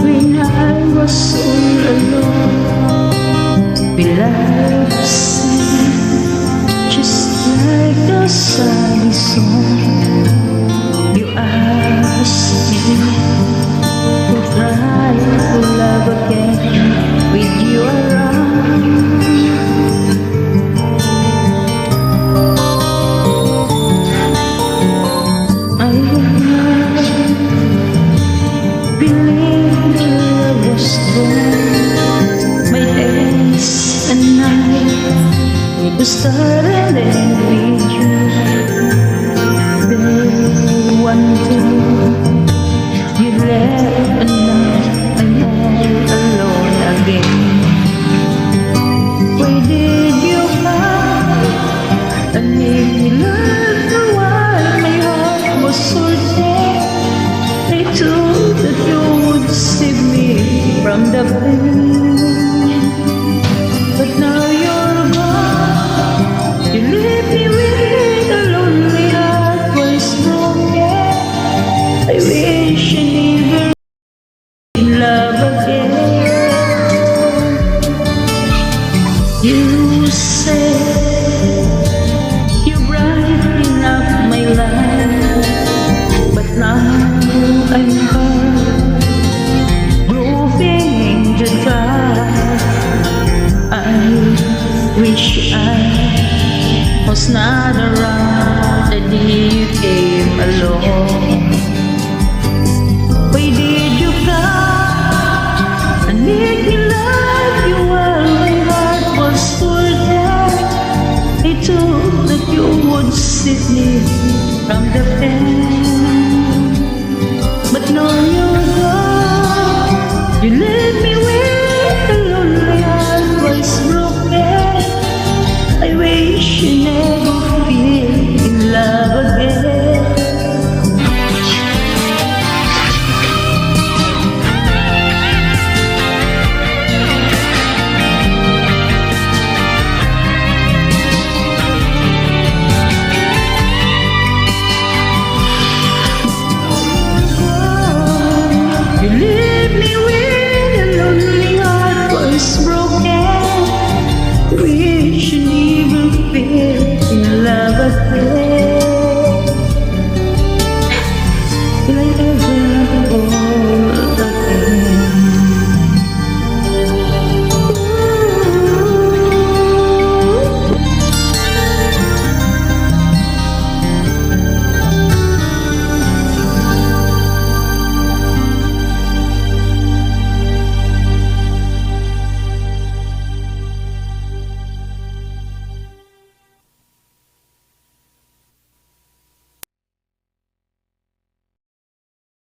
When I was all alone, we lied just like a sad song. You asked me to try to love again with you around. I believe love was strong. My days and nights with the star and with you. Then one day you left and now I'm all alone again. Why did you come and make me love you while my heart was so dead? I thought that you would save me from the pain, but now you're gone. You leave me with a lonely heart was broken. I wish I never in love again. You said you brighten up my life, but now I'm hurt, growing to try. I wish I was not around the day you came along. Why did you come and make me love you while my heart was full dead? I thought that you would save me from the pain,